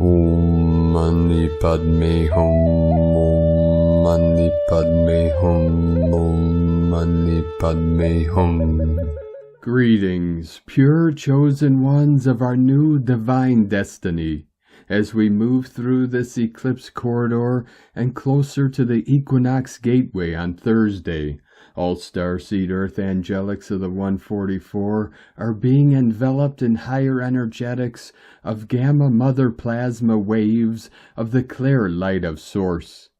Om Mani Padme Hum. Om Mani Padme Hum. Om Mani Padme Hum. Greetings, pure chosen ones of our new divine destiny, as we move through this eclipse corridor and closer to the Equinox gateway on Thursday. All starseed earth angelics of the 144 are being enveloped in higher energetics of gamma mother plasma waves of the clear light of source.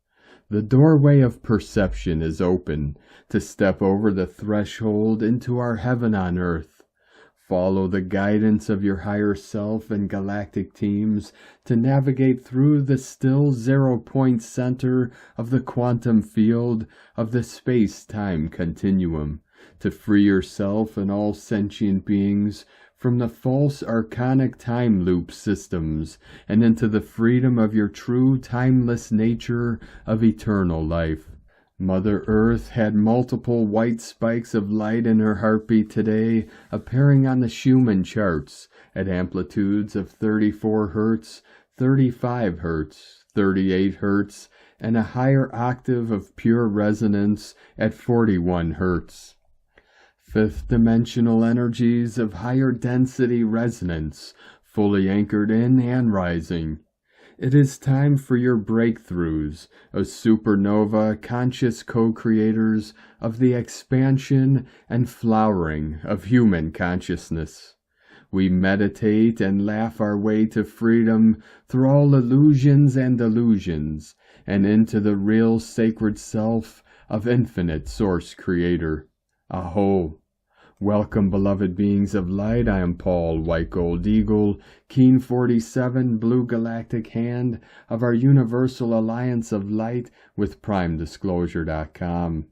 The doorway of perception is open to step over the threshold into our heaven on earth. Follow the guidance of your higher self and galactic teams to navigate through the still 0-point center of the quantum field of the space-time continuum, to free yourself and all sentient beings from the false archonic time loop systems and into the freedom of your true timeless nature of eternal life. Mother Earth had multiple white spikes of light in her heartbeat today, appearing on the Schumann charts at amplitudes of 34 Hz, 35 Hz, 38 Hz, and a higher octave of pure resonance at 41 Hz. Fifth-dimensional energies of higher density resonance, fully anchored in and rising. It is time for your breakthroughs as supernova conscious co-creators of the expansion and flowering of human consciousness. We meditate and laugh our way to freedom through all illusions and delusions, and into the real sacred self of infinite source creator. A'ho. Welcome, beloved beings of light. I am Paul, White Gold Eagle, Keen 47, Blue Galactic Hand of our Universal Alliance of Light with PrimeDisclosure.com.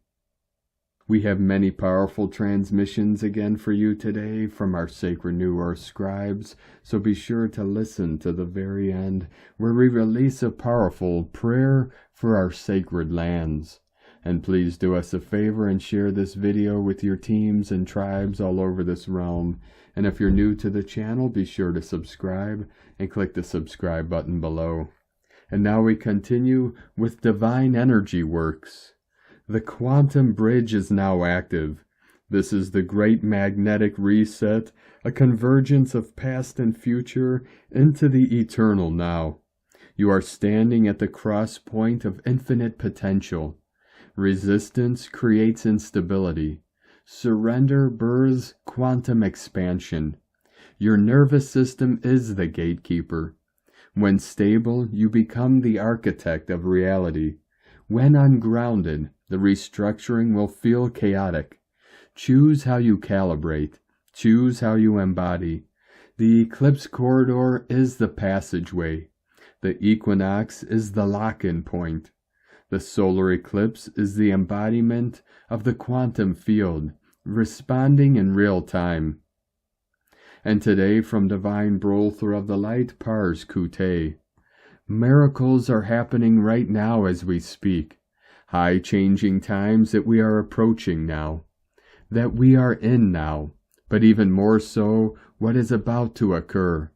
We have many powerful transmissions again for you today from our Sacred New Earth scribes, so be sure to listen to the very end, where we release a powerful prayer for our sacred lands. And please do us a favor and share this video with your teams and tribes all over this realm. And if you're new to the channel, be sure to subscribe and click the subscribe button below. And now we continue with Divine Energy Works. The quantum bridge is now active. This is the great magnetic reset, a convergence of past and future into the eternal now. You are standing at the cross point of infinite potential. Resistance creates instability. Surrender births quantum expansion. Your nervous system is the gatekeeper. When stable, you become the architect of reality. When ungrounded, the restructuring will feel chaotic. Choose how you calibrate. Choose how you embody. The eclipse corridor is the passageway. The equinox is the lock-in point. The solar eclipse is the embodiment of the quantum field, responding in real time. And today from Divine Brother of the Light, Pars Kute. Miracles are happening right now as we speak. High changing times that we are approaching now. That we are in now, but even more so, what is about to occur.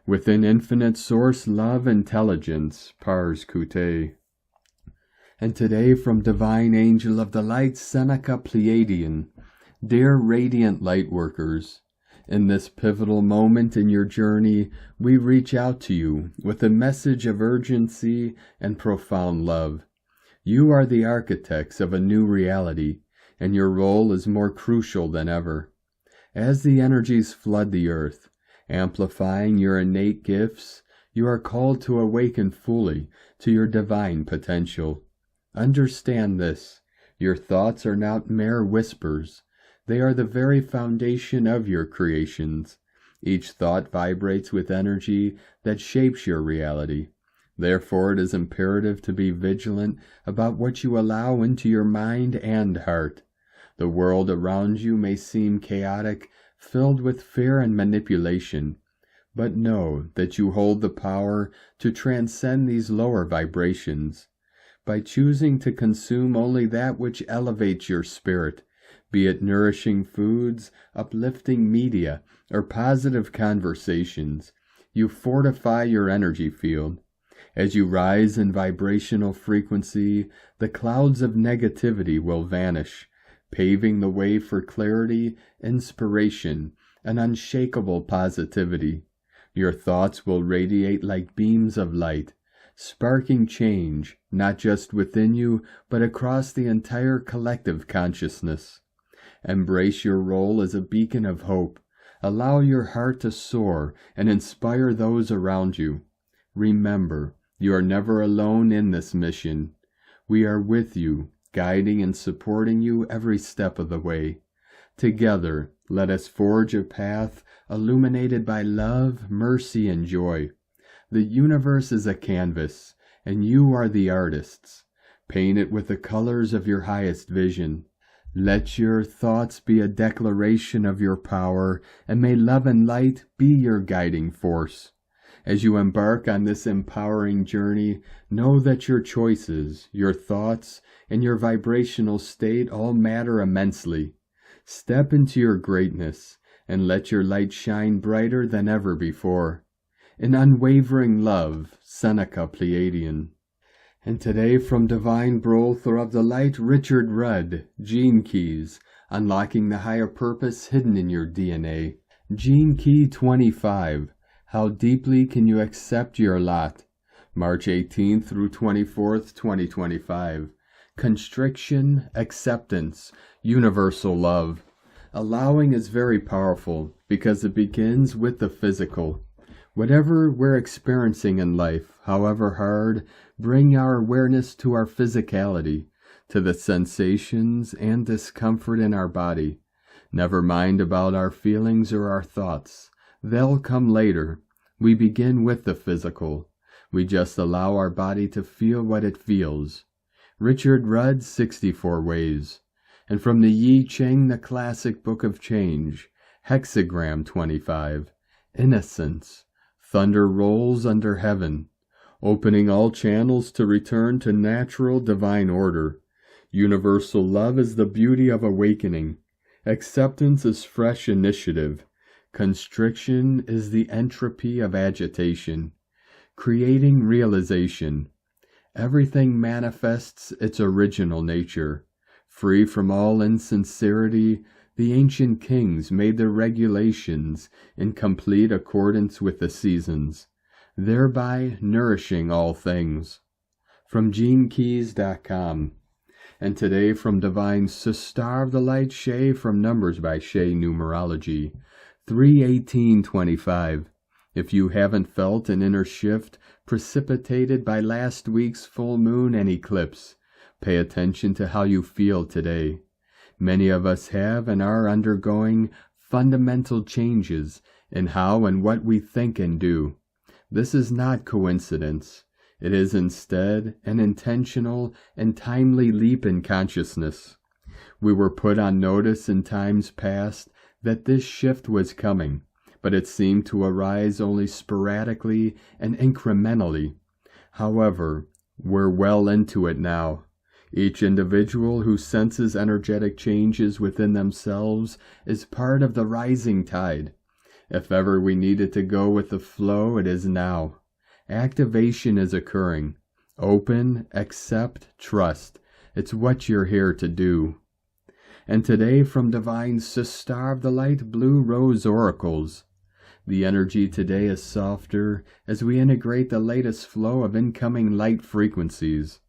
Within infinite source love intelligence, Pars Kute. And today from Divine Angel of the Light, Seneca Pleiadian. Dear radiant light workers, in this pivotal moment in your journey, we reach out to you with a message of urgency and profound love. You are the architects of a new reality, and your role is more crucial than ever. As the energies flood the earth, amplifying your innate gifts, you are called to awaken fully to your divine potential. Understand this, your thoughts are not mere whispers. They are the very foundation of your creations. Each thought vibrates with energy that shapes your reality. Therefore, it is imperative to be vigilant about what you allow into your mind and heart. The world around you may seem chaotic, filled with fear and manipulation, but know that you hold the power to transcend these lower vibrations. By choosing to consume only that which elevates your spirit, be it nourishing foods, uplifting media, or positive conversations, you fortify your energy field. As you rise in vibrational frequency, the clouds of negativity will vanish, paving the way for clarity, inspiration, and unshakable positivity. Your thoughts will radiate like beams of light, sparking change, not just within you, but across the entire collective consciousness. Embrace your role as a beacon of hope. Allow your heart to soar and inspire those around you. Remember, you are never alone in this mission. We are with you, guiding and supporting you every step of the way. Together, let us forge a path illuminated by love, mercy, and joy. The universe is a canvas, and you are the artists. Paint it with the colors of your highest vision. Let your thoughts be a declaration of your power, and may love and light be your guiding force. As you embark on this empowering journey, know that your choices, your thoughts, and your vibrational state all matter immensely. Step into your greatness, and let your light shine brighter than ever before. In unwavering love, Seneca Pleiadian. And today from Divine Brother of the Light, Richard Rudd, Gene Keys, Unlocking the Higher Purpose Hidden in Your DNA. Gene Key 25. How deeply can you accept your lot? March 18th through 24th, 2025. Constriction, acceptance, universal love. Allowing is very powerful because it begins with the physical. Whatever we're experiencing in life, however hard, bring our awareness to our physicality, to the sensations and discomfort in our body. Never mind about our feelings or our thoughts. They'll come later. We begin with the physical. We just allow our body to feel what it feels. Richard Rudd, 64 Ways. And from the Yi Ching, the classic book of change, Hexagram 25, Innocence. Thunder rolls under heaven, opening all channels to return to natural divine order. Universal love is the beauty of awakening. Acceptance is fresh initiative. Constriction is the entropy of agitation. Creating realization. Everything manifests its original nature. Free from all insincerity, the ancient kings made their regulations in complete accordance with the seasons, thereby nourishing all things. From GenKeys.com. And today from Divine Star of the Light, Shay, from Numbers by Shay Numerology, 3/18/25. If you haven't felt an inner shift precipitated by last week's full moon and eclipse, pay attention to how you feel today. Many of us have and are undergoing fundamental changes in how and what we think and do. This is not coincidence. It is instead an intentional and timely leap in consciousness. We were put on notice in times past that this shift was coming, but it seemed to arise only sporadically and incrementally. However, we're well into it now. Each individual who senses energetic changes within themselves is part of the rising tide. If ever we needed to go with the flow, it is now. Activation is occurring. Open, accept, trust. It's what you're here to do. And today from Divine Star of the Light, Blue Rose Oracles. The energy today is softer as we integrate the latest flow of incoming light frequencies.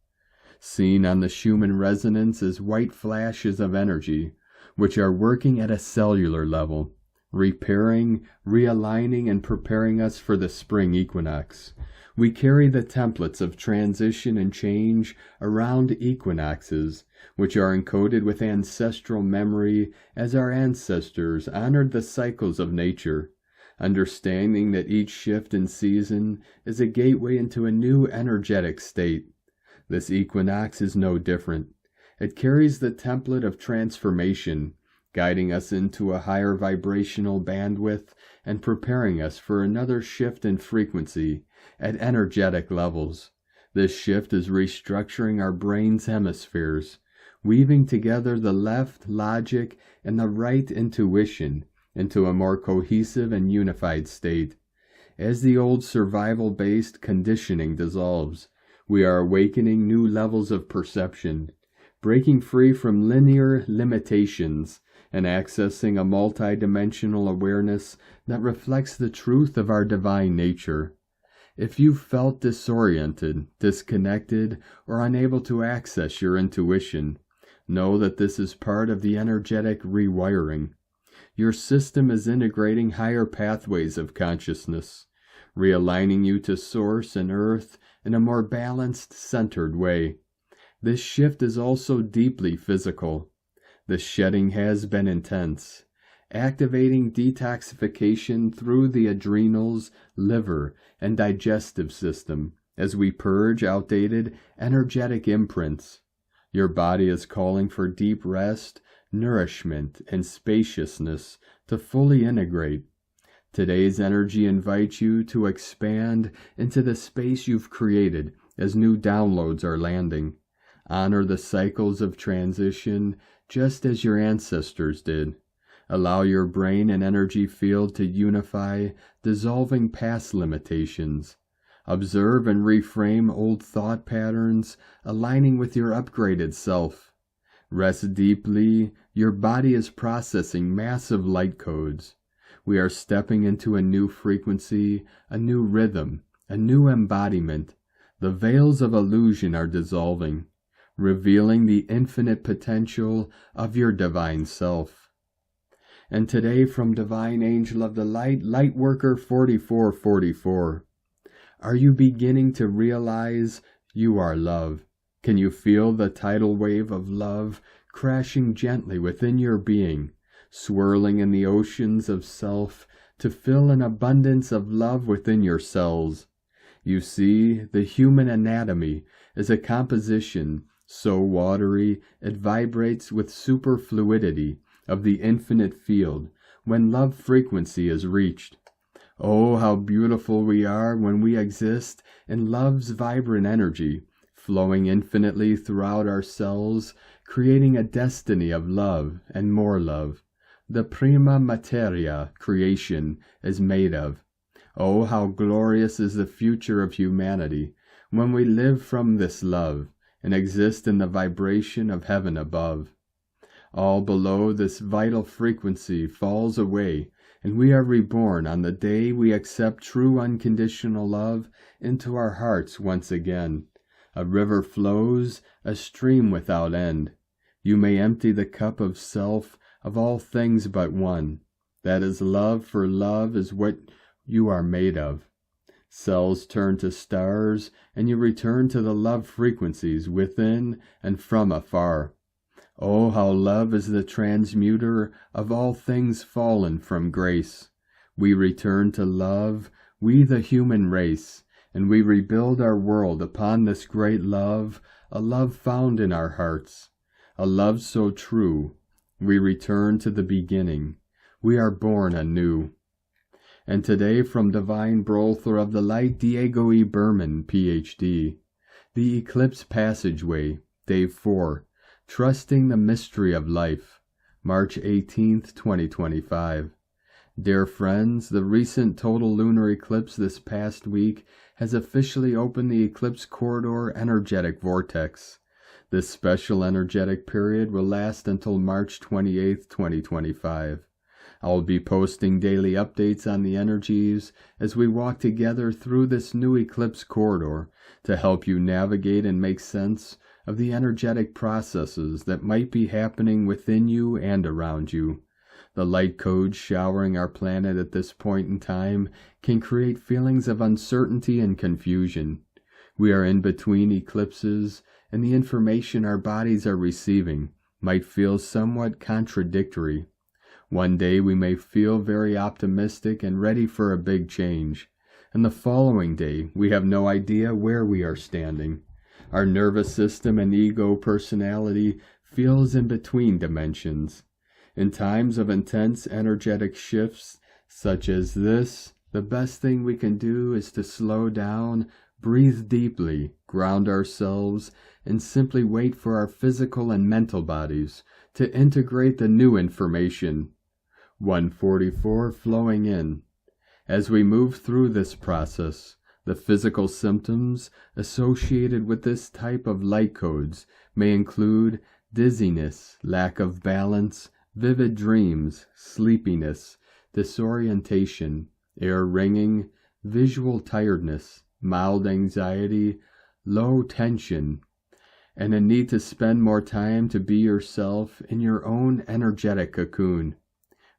Seen on the Schumann resonance as white flashes of energy, which are working at a cellular level, repairing, realigning, and preparing us for the spring equinox. We carry the templates of transition and change around equinoxes, which are encoded with ancestral memory as our ancestors honored the cycles of nature, understanding that each shift in season is a gateway into a new energetic state. This equinox is no different. It carries the template of transformation, guiding us into a higher vibrational bandwidth and preparing us for another shift in frequency at energetic levels. This shift is restructuring our brain's hemispheres, weaving together the left logic and the right intuition into a more cohesive and unified state. As the old survival-based conditioning dissolves, we are awakening new levels of perception, breaking free from linear limitations and accessing a multidimensional awareness that reflects the truth of our divine nature. If you felt disoriented, disconnected, or unable to access your intuition, know that this is part of the energetic rewiring. Your system is integrating higher pathways of consciousness, realigning you to Source and Earth in a more balanced, centered way. This shift is also deeply physical. The shedding has been intense, activating detoxification through the adrenals, liver, and digestive system as we purge outdated energetic imprints. Your body is calling for deep rest, nourishment, and spaciousness to fully integrate. Today's energy invites you to expand into the space you've created as new downloads are landing. Honor the cycles of transition just as your ancestors did. Allow your brain and energy field to unify, dissolving past limitations. Observe and reframe old thought patterns, aligning with your upgraded self. Rest deeply. Your body is processing massive light codes. We are stepping into a new frequency, a new rhythm, a new embodiment. The veils of illusion are dissolving, revealing the infinite potential of your divine self. And today from Divine Angel of the Light, Lightworker 4444. Are you beginning to realize you are love? Can you feel the tidal wave of love crashing gently within your being, swirling in the oceans of self to fill an abundance of love within your cells? You see, the human anatomy is a composition so watery it vibrates with superfluidity of the infinite field when love frequency is reached. Oh, how beautiful we are when we exist in love's vibrant energy, flowing infinitely throughout our cells, creating a destiny of love and more love. The prima materia creation is made of. Oh, how glorious is the future of humanity when we live from this love and exist in the vibration of heaven above. All below this vital frequency falls away, and we are reborn on the day we accept true unconditional love into our hearts once again. A river flows, a stream without end. You may empty the cup of self of all things but one. That is love, for love is what you are made of. Cells turn to stars, and you return to the love frequencies within and from afar. Oh, how love is the transmuter of all things fallen from grace. We return to love, we the human race, and we rebuild our world upon this great love, a love found in our hearts, a love so true. We return to the beginning. We are born anew. And today from Divine Brother of the Light, Diego E. Berman, Ph.D., The Eclipse Passageway, Day 4, Trusting the Mystery of Life, March 18th, 2025. Dear friends, the recent total lunar eclipse this past week has officially opened the eclipse corridor energetic vortex. This special energetic period will last until March 28th, 2025. I will be posting daily updates on the energies as we walk together through this new eclipse corridor to help you navigate and make sense of the energetic processes that might be happening within you and around you. The light codes showering our planet at this point in time can create feelings of uncertainty and confusion. We are in between eclipses, and the information our bodies are receiving might feel somewhat contradictory. One day we may feel very optimistic and ready for a big change, and the following day we have no idea where we are standing. Our nervous system and ego personality feels in between dimensions. In times of intense energetic shifts such as this, the best thing we can do is to slow down, breathe deeply, ground ourselves, and simply wait for our physical and mental bodies to integrate the new information. 144 flowing in. As we move through this process, the physical symptoms associated with this type of light codes may include dizziness, lack of balance, vivid dreams, sleepiness, disorientation, ear ringing, visual tiredness, mild anxiety, low tension, and a need to spend more time to be yourself in your own energetic cocoon.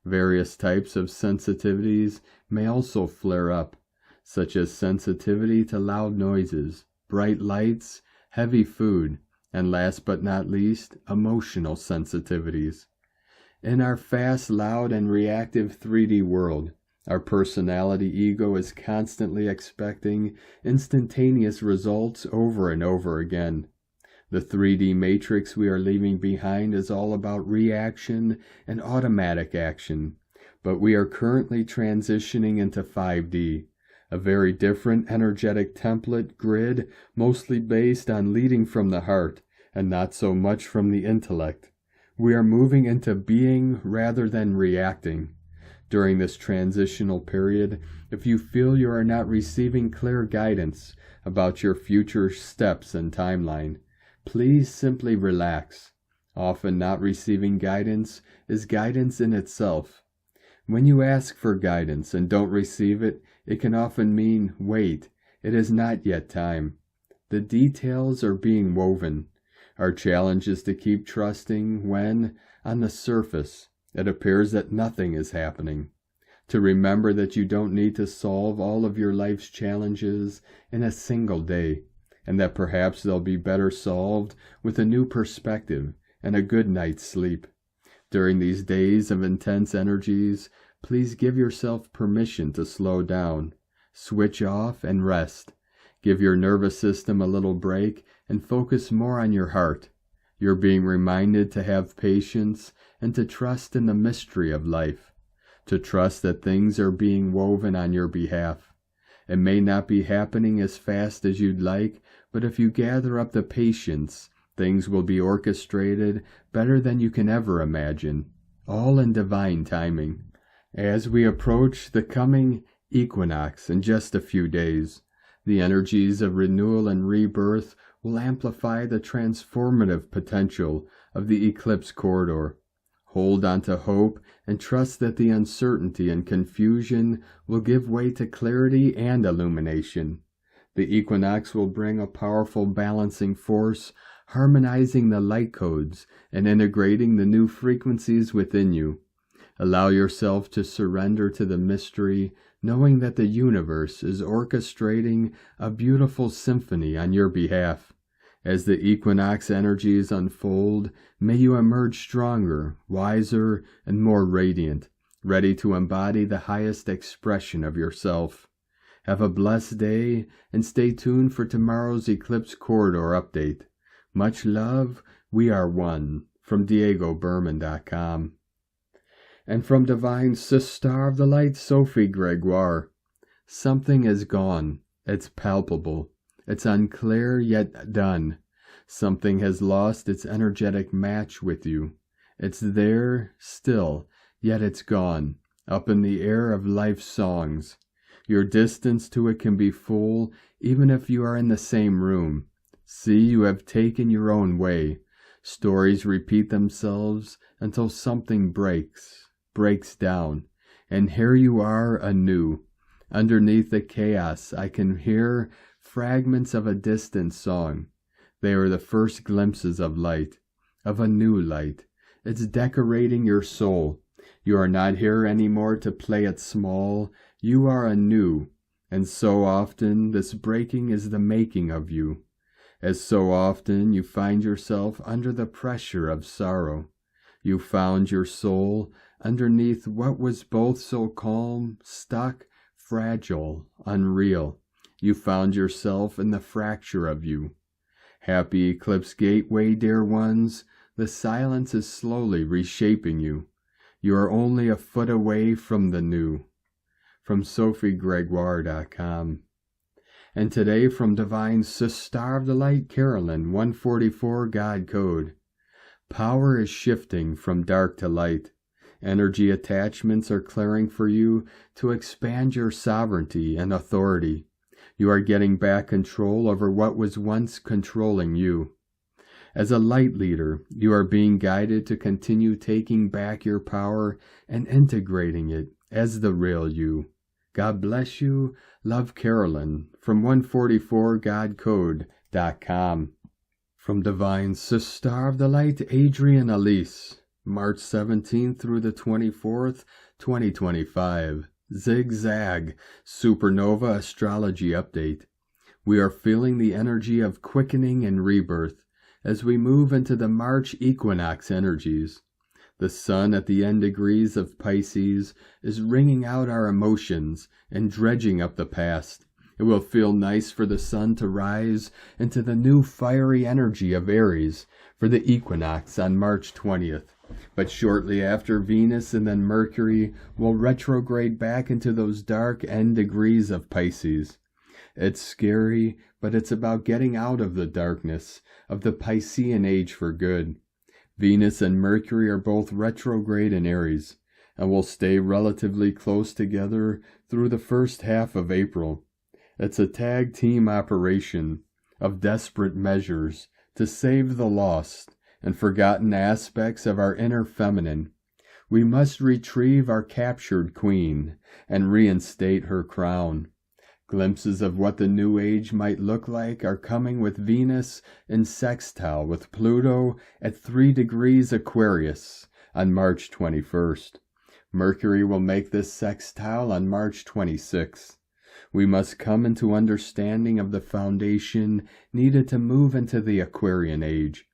Various types of sensitivities may also flare up, such as sensitivity to loud noises, bright lights, heavy food, and last but not least, emotional sensitivities. In our fast, loud, and reactive 3D world, our personality ego is constantly expecting instantaneous results over and over again. The 3D matrix we are leaving behind is all about reaction and automatic action, but we are currently transitioning into 5D, a very different energetic template grid, mostly based on leading from the heart and not so much from the intellect. We are moving into being rather than reacting. During this transitional period, if you feel you are not receiving clear guidance about your future steps and timeline, please simply relax. Often not receiving guidance is guidance in itself. When you ask for guidance and don't receive it, it can often mean, wait, it is not yet time. The details are being woven. Our challenge is to keep trusting when, on the surface, it appears that nothing is happening. To remember that you don't need to solve all of your life's challenges in a single day, and that perhaps they'll be better solved with a new perspective and a good night's sleep. During these days of intense energies, please give yourself permission to slow down, switch off, and rest. Give your nervous system a little break and focus more on your heart. You're being reminded to have patience and to trust in the mystery of life, to trust that things are being woven on your behalf. It may not be happening as fast as you'd like, but if you gather up the patience, things will be orchestrated better than you can ever imagine, all in divine timing. As we approach the coming Equinox in just a few days, the energies of renewal and rebirth will amplify the transformative potential of the Eclipse corridor. Hold on to hope and trust that the uncertainty and confusion will give way to clarity and illumination. The equinox will bring a powerful balancing force, harmonizing the light codes and integrating the new frequencies within you. Allow yourself to surrender to the mystery, knowing that the universe is orchestrating a beautiful symphony on your behalf. As the equinox energies unfold, may you emerge stronger, wiser, and more radiant, ready to embody the highest expression of yourself. Have a blessed day, and stay tuned for tomorrow's Eclipse Corridor update. Much love, we are one, from DiegoBerman.com. And from Divine Sister of the Light, Sophie Gregoire. Something is gone. It's palpable. It's unclear yet done. Something has lost its energetic match with you. It's there, still, yet it's gone, up in the air of life's songs. Your distance to it can be full, even if you are in the same room. See, you have taken your own way. Stories repeat themselves until something breaks down, and here you are anew. Underneath the chaos, I can hear fragments of a distant song. They are the first glimpses of light, of a new light. It's decorating your soul. You are not here anymore to play it small. You are anew, and so often this breaking is the making of you. As so often you find yourself under the pressure of sorrow. You found your soul underneath what was both so calm, stuck, fragile, unreal. You found yourself in the fracture of you. Happy Eclipse Gateway, dear ones, the silence is slowly reshaping you. You are only a foot away from the new. From SophieGregoire.com. And today from Divine Sister of the Light, Carolyn, 144 God Code. Power is shifting from dark to light. Energy attachments are clearing for you to expand your sovereignty and authority. You are getting back control over what was once controlling you. As a light leader, you are being guided to continue taking back your power and integrating it as the real you. God bless you. Love, Carolyn, from 144godcode.com. From Divine Sister of the Light, Adrian Elise, March 17th through the 24th, 2025. Zigzag, Supernova Astrology Update. We are feeling the energy of quickening and rebirth as we move into the March Equinox energies. The sun at the end degrees of Pisces is wringing out our emotions and dredging up the past. It will feel nice for the sun to rise into the new fiery energy of Aries for the equinox on March 20th. But shortly after, Venus and then Mercury will retrograde back into those dark end degrees of Pisces. It's scary, but it's about getting out of the darkness of the Piscean age for good. Venus and Mercury are both retrograde in Aries and will stay relatively close together through the first half of April. It's a tag team operation of desperate measures to save the lost and forgotten aspects of our inner feminine. We must retrieve our captured queen and reinstate her crown. Glimpses of what the new age might look like are coming with Venus in sextile with Pluto at 3 degrees Aquarius on March 21st. Mercury will make this sextile on March 26th. We must come into understanding of the foundation needed to move into the Aquarian age.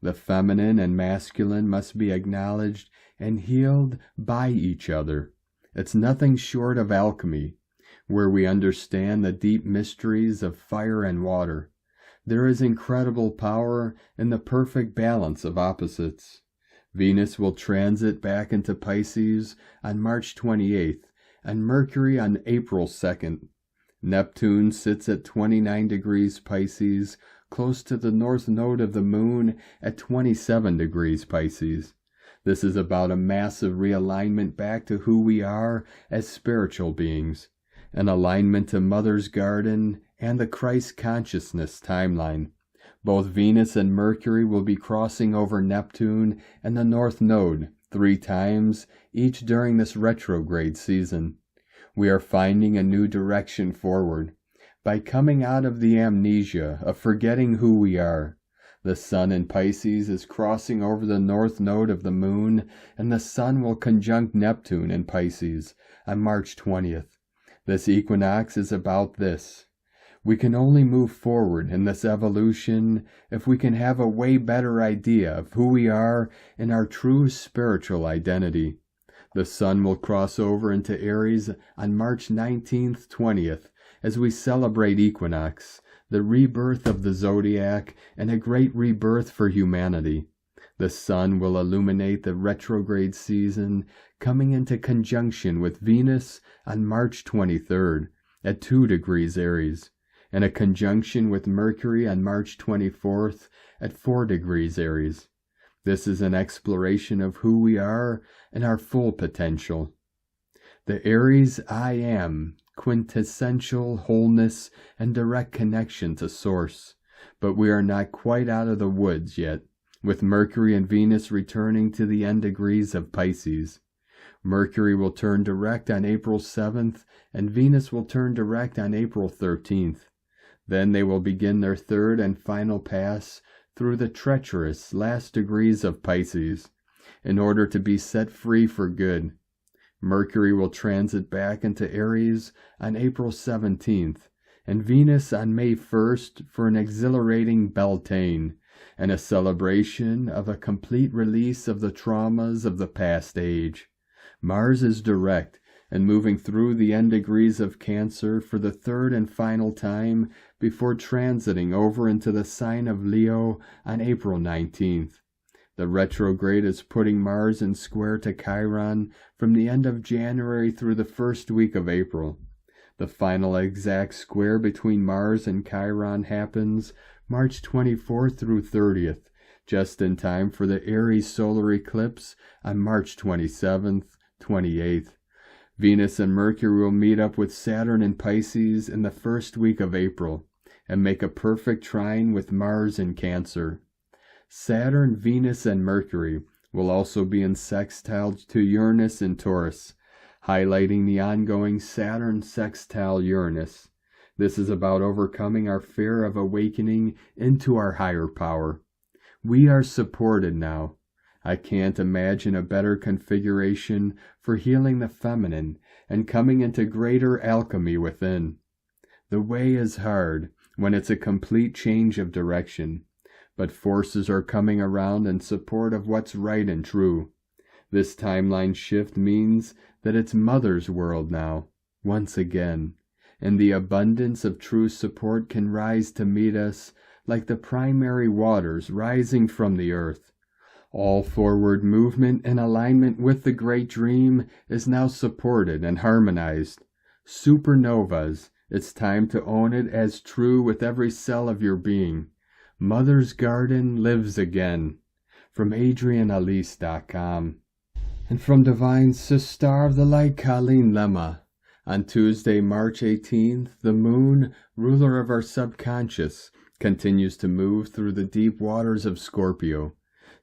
The feminine and masculine must be acknowledged and healed by each other. It's nothing short of alchemy, where we understand the deep mysteries of fire and water. There is incredible power in the perfect balance of opposites. Venus will transit back into Pisces on March 28th and Mercury on April 2nd. Neptune sits at 29 degrees Pisces, close to the north node of the moon at 27 degrees Pisces. This is about a massive realignment back to who we are as spiritual beings, an alignment to Mother's Garden and the Christ consciousness timeline. Both Venus and Mercury will be crossing over Neptune and the North Node 3 times, each during this retrograde season. We are finding a new direction forward by coming out of the amnesia of forgetting who we are. The sun in Pisces is crossing over the North Node of the moon, and the sun will conjunct Neptune in Pisces on March 20th. This equinox is about this. We can only move forward in this evolution if we can have a way better idea of who we are in our true spiritual identity. The sun will cross over into Aries on March 19th, 20th, as we celebrate Equinox, the rebirth of the zodiac, and a great rebirth for humanity. The sun will illuminate the retrograde season, coming into conjunction with Venus on March 23rd at 2 degrees Aries, and a conjunction with Mercury on March 24th at 4 degrees Aries. This is an exploration of who we are and our full potential. The Aries I Am, quintessential wholeness and direct connection to Source, but we are not quite out of the woods yet, with Mercury and Venus returning to the end degrees of Pisces. Mercury will turn direct on April 7th, and Venus will turn direct on April 13th. Then they will begin their third and final pass through the treacherous last degrees of Pisces, in order to be set free for good. Mercury will transit back into Aries on April 17th, and Venus on May 1st for an exhilarating Beltane, and a celebration of a complete release of the traumas of the past age. Mars is direct and moving through the end degrees of Cancer for the third and final time before transiting over into the sign of Leo on April 19th. The retrograde is putting Mars in square to Chiron from the end of January through the first week of April. The final exact square between Mars and Chiron happens March 24th through 30th, just in time for the Aries solar eclipse on March 27th, 28th. Venus and Mercury will meet up with Saturn in Pisces in the first week of April and make a perfect trine with Mars in Cancer. Saturn, Venus, and Mercury will also be in sextile to Uranus in Taurus, highlighting the ongoing Saturn sextile Uranus. This is about overcoming our fear of awakening into our higher power. We are supported now. I can't imagine a better configuration for healing the feminine and coming into greater alchemy within. The way is hard when it's a complete change of direction, but forces are coming around in support of what's right and true. This timeline shift means that it's Mother's world now, once again, and the abundance of true support can rise to meet us like the primary waters rising from the earth. All forward movement in alignment with the great dream is now supported and harmonized. Supernovas, it's time to own it as true with every cell of your being. Mother's Garden lives again. From AdrianAlise.com. And from Divine Sister of the Light, Colleen Lemma. On Tuesday, March 18th, the moon, ruler of our subconscious, continues to move through the deep waters of Scorpio.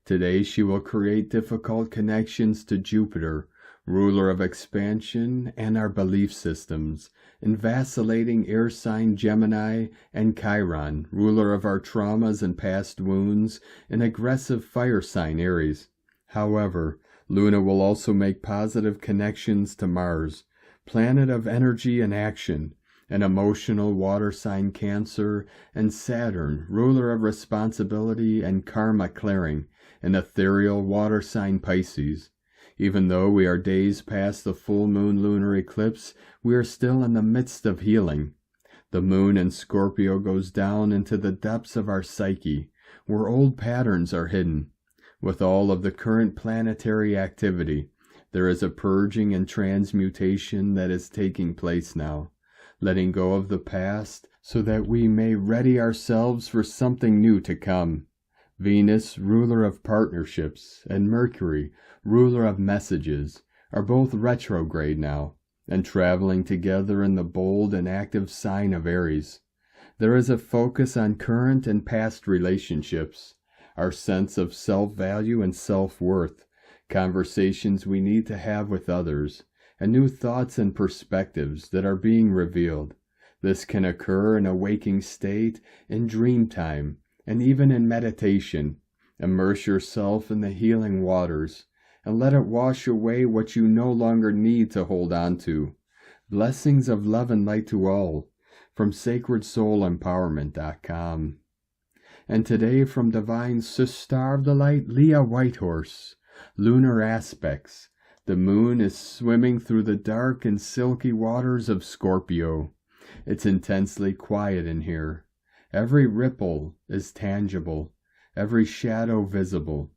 Today she will create difficult connections to Jupiter, ruler of expansion and our belief systems, and vacillating air sign Gemini, and Chiron, ruler of our traumas and past wounds, and aggressive fire sign Aries. However, Luna will also make positive connections to Mars, planet of energy and action, an emotional water sign Cancer, and Saturn, ruler of responsibility and karma clearing, an ethereal water sign Pisces. Even though we are days past the full moon lunar eclipse, we are still in the midst of healing. The moon in Scorpio goes down into the depths of our psyche, where old patterns are hidden. With all of the current planetary activity, there is a purging and transmutation that is taking place now, letting go of the past so that we may ready ourselves for something new to come. Venus, ruler of partnerships, and Mercury, ruler of messages, are both retrograde now, and traveling together in the bold and active sign of Aries. There is a focus on current and past relationships, our sense of self-value and self-worth, conversations we need to have with others, and new thoughts and perspectives that are being revealed. This can occur in a waking state, in dream time, and even in meditation. Immerse yourself in the healing waters, and let it wash away what you no longer need to hold on to. Blessings of love and light to all, from SacredSoulEmpowerment.com. And today from Divine Sister of the Light, Leah Whitehorse. Lunar aspects. The moon is swimming through the dark and silky waters of Scorpio. It's intensely quiet in here. Every ripple is tangible, every shadow visible.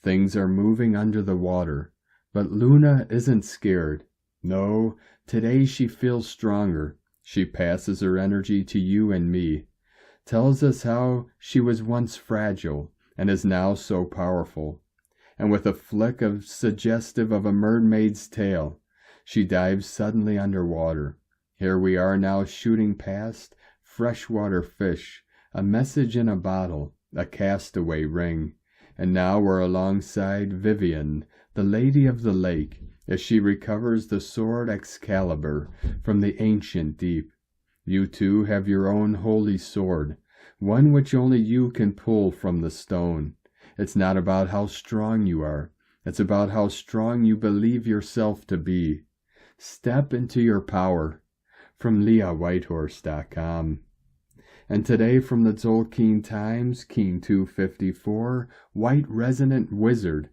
Things are moving under the water, but Luna isn't scared. No, today she feels stronger. She passes her energy to you and me, tells us how she was once fragile and is now so powerful. And with a flick of suggestive of a mermaid's tail, she dives suddenly underwater. Here we are now shooting past freshwater fish, a message in a bottle, a castaway ring. And now we're alongside Vivian, the Lady of the Lake, as she recovers the sword Excalibur from the ancient deep. You too have your own holy sword, one which only you can pull from the stone. It's not about how strong you are. It's about how strong you believe yourself to be. Step into your power. From LeahWhitehorse.com. And today from the Tzolk'in Times, Keen 254, White Resonant Wizard.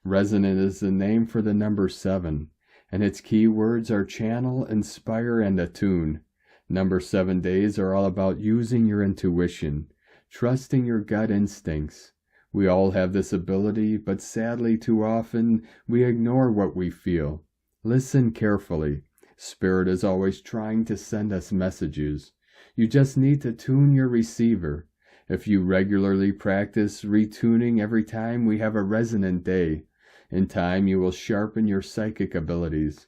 Resonant is the name for the number 7, and its keywords are channel, inspire, and attune. Number 7 days are all about using your intuition, trusting your gut instincts. We all have this ability, but sadly too often we ignore what we feel. Listen carefully. Spirit is always trying to send us messages. You just need to tune your receiver If you regularly practice retuning every time we have a resonant day, in time you will sharpen your psychic abilities.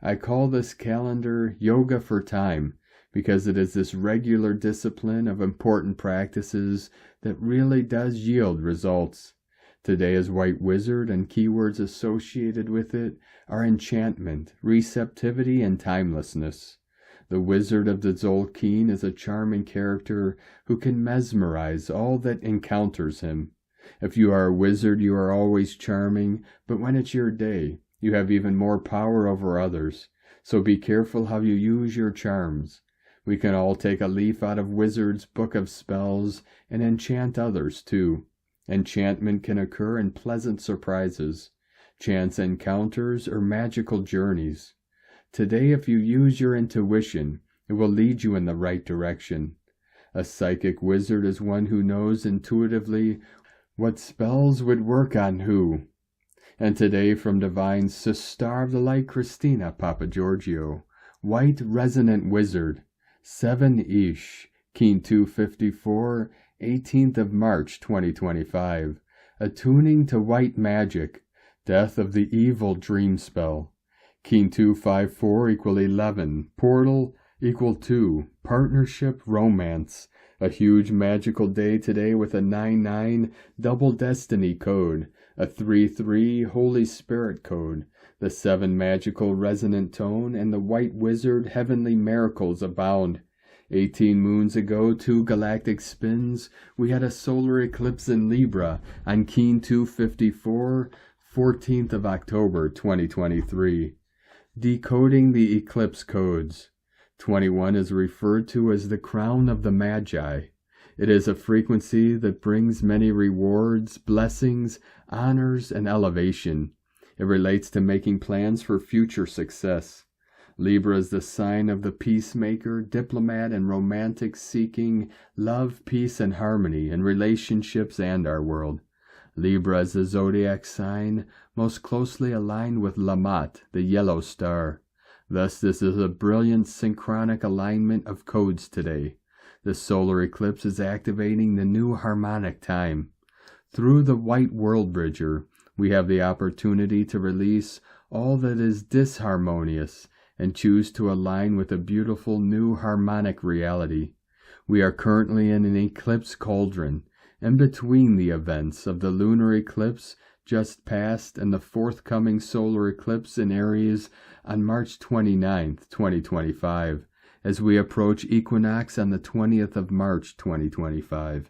I call this calendar Yoga for Time because it is this regular discipline of important practices that really does yield results. Today is White Wizard, and keywords associated with it are enchantment, receptivity, and timelessness. The Wizard of the Tzolk'in is a charming character who can mesmerize all that encounters him. If you are a wizard, you are always charming, but when it's your day, you have even more power over others. So be careful how you use your charms. We can all take a leaf out of Wizard's Book of Spells and enchant others too. Enchantment can occur in pleasant surprises, chance encounters, or magical journeys. Today, if you use your intuition, it will lead you in the right direction. A psychic wizard is one who knows intuitively what spells would work on who. And today, from Divine Star of the Light Christina Papagiorgio, White Resonant Wizard, 7 Ish, Keen 254, 18th of March 2025, Attuning to White Magic, Death of the Evil Dream Spell, Keen 254 = 11, Portal = 2, Partnership Romance, a huge magical day today with a 99 Double Destiny code, a 33 Holy Spirit code, the 7 Magical Resonant Tone, and the White Wizard Heavenly Miracles abound. 18 moons ago, 2 galactic spins, we had a solar eclipse in Libra on Keen 254, 14th of October 2023. Decoding the eclipse codes. 21 is referred to as the crown of the Magi. It is a frequency that brings many rewards, blessings, honors, and elevation. It relates to making plans for future success. Libra is the sign of the peacemaker, diplomat, and romantic seeking love, peace, and harmony in relationships and our world. Libra is the zodiac sign most closely aligned with Lammat, the yellow star. Thus, this is a brilliant synchronic alignment of codes today. The solar eclipse is activating the new harmonic time. Through the White World Bridger, we have the opportunity to release all that is disharmonious and choose to align with a beautiful new harmonic reality. We are currently in an eclipse cauldron, in between the events of the lunar eclipse just past and the forthcoming solar eclipse in Aries on March 29th, 2025, as we approach Equinox on the 20th of March 2025.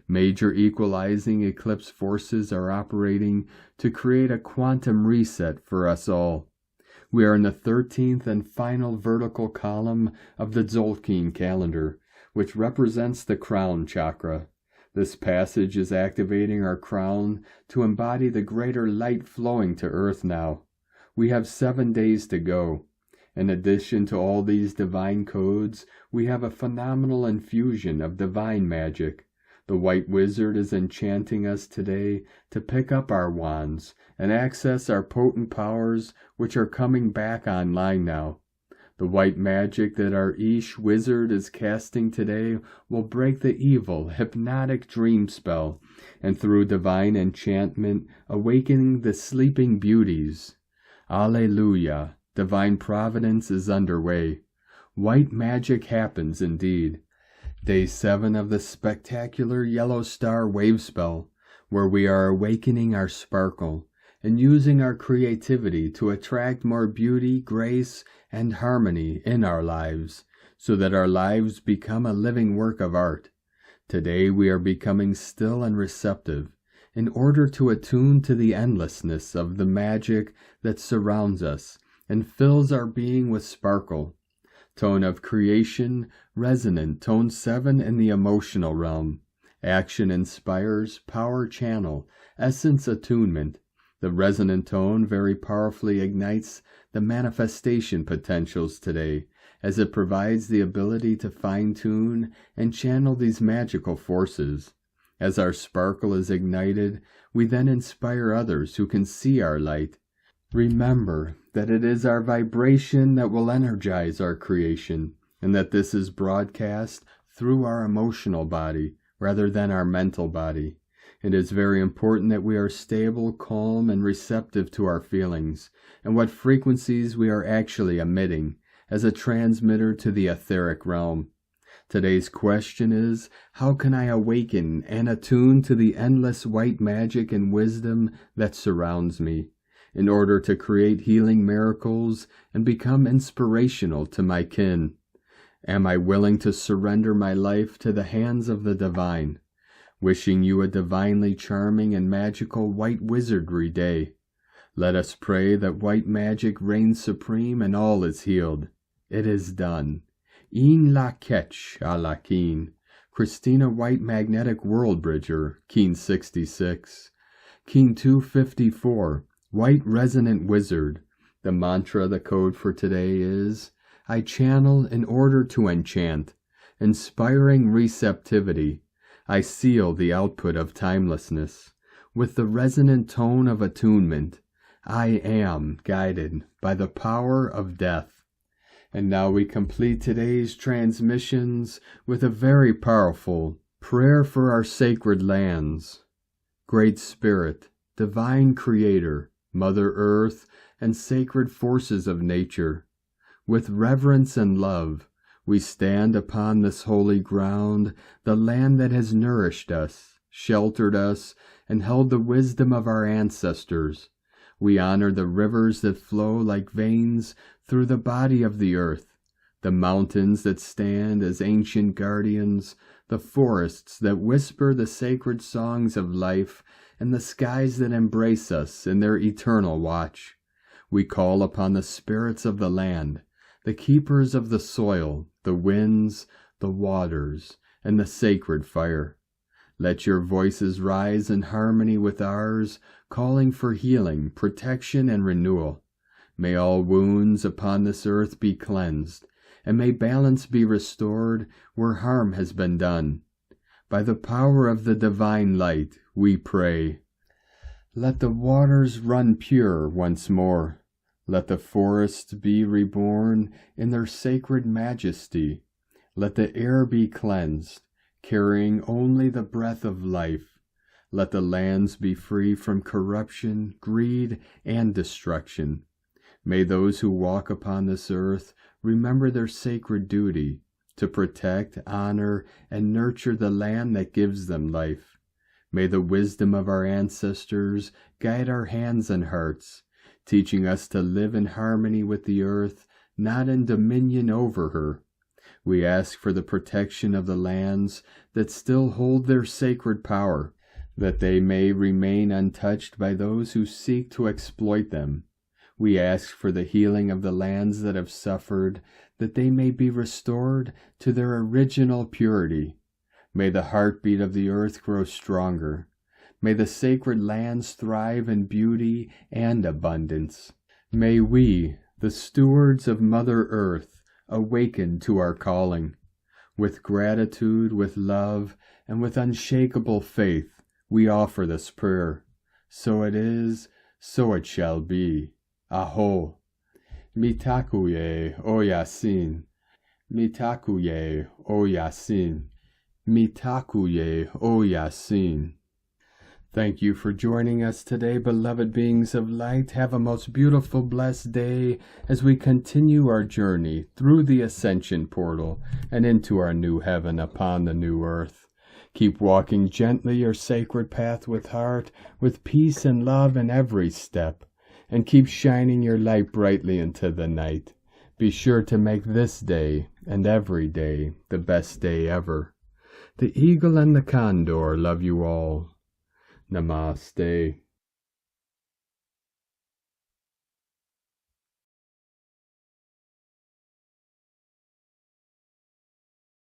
Major equalizing eclipse forces are operating to create a quantum reset for us all. We are in the 13th and final vertical column of the Tzolk'in calendar, which represents the crown chakra. This passage is activating our crown to embody the greater light flowing to Earth now. We have 7 days to go. In addition to all these divine codes, we have a phenomenal infusion of divine magic. The White Wizard is enchanting us today to pick up our wands and access our potent powers which are coming back online now. The white magic that our Ish Wizard is casting today will break the evil, hypnotic dream spell, and through divine enchantment, awakening the sleeping beauties. Alleluia! Divine providence is underway. White magic happens indeed. Day 7 of the spectacular Yellow Star Wave Spell, where we are awakening our sparkle and using our creativity to attract more beauty, grace, and harmony in our lives, so that our lives become a living work of art. Today we are becoming still and receptive in order to attune to the endlessness of the magic that surrounds us and fills our being with sparkle. Tone of creation, resonant, tone 7 in the emotional realm. Action inspires, power channel, essence attunement. The resonant tone very powerfully ignites the manifestation potentials today, as it provides the ability to fine-tune and channel these magical forces. As our sparkle is ignited, we then inspire others who can see our light. Remember that it is our vibration that will energize our creation, and that this is broadcast through our emotional body, rather than our mental body. It is very important that we are stable, calm, and receptive to our feelings, and what frequencies we are actually emitting as a transmitter to the etheric realm. Today's question is, how can I awaken and attune to the endless white magic and wisdom that surrounds me, in order to create healing miracles and become inspirational to my kin? Am I willing to surrender my life to the hands of the divine? Wishing you a divinely charming and magical white wizardry day. Let us pray that white magic reigns supreme and all is healed. It is done. In la ketch a la keen. Christina White Magnetic World Bridger, Keen 66. Keen 254, White Resonant Wizard. The mantra, the code for today is, I channel in order to enchant. Inspiring receptivity. I seal the output of timelessness. With the resonant tone of attunement, I am guided by the power of death. And now we complete today's transmissions with a very powerful prayer for our sacred lands. Great Spirit, Divine Creator, Mother Earth, and sacred forces of nature, with reverence and love, we stand upon this holy ground, the land that has nourished us, sheltered us, and held the wisdom of our ancestors. We honor the rivers that flow like veins through the body of the earth, the mountains that stand as ancient guardians, the forests that whisper the sacred songs of life, and the skies that embrace us in their eternal watch. We call upon the spirits of the land, the keepers of the soil, the winds, the waters, and the sacred fire. Let your voices rise in harmony with ours, calling for healing, protection, and renewal. May all wounds upon this earth be cleansed, and may balance be restored where harm has been done. By the power of the divine light, we pray. Let the waters run pure once more. Let the forests be reborn in their sacred majesty. Let the air be cleansed, carrying only the breath of life. Let the lands be free from corruption, greed, and destruction. May those who walk upon this earth remember their sacred duty to protect, honor, and nurture the land that gives them life. May the wisdom of our ancestors guide our hands and hearts, teaching us to live in harmony with the earth, not in dominion over her. We ask for the protection of the lands that still hold their sacred power, that they may remain untouched by those who seek to exploit them. We ask for the healing of the lands that have suffered, that they may be restored to their original purity. May the heartbeat of the earth grow stronger. May the sacred lands thrive in beauty and abundance. May we, the stewards of Mother Earth, awaken to our calling. With gratitude, with love, and with unshakable faith, we offer this prayer. So it is, so it shall be. A'ho. Mitakuye o Yasin. Mitakuye o Yasin. Mitakuye o Yasin. Thank you for joining us today, beloved beings of light. Have a most beautiful, blessed day as we continue our journey through the ascension portal and into our new heaven upon the new earth. Keep walking gently your sacred path with heart, with peace and love in every step, and keep shining your light brightly into the night. Be sure to make this day and every day the best day ever. The eagle and the condor love you all. Namaste.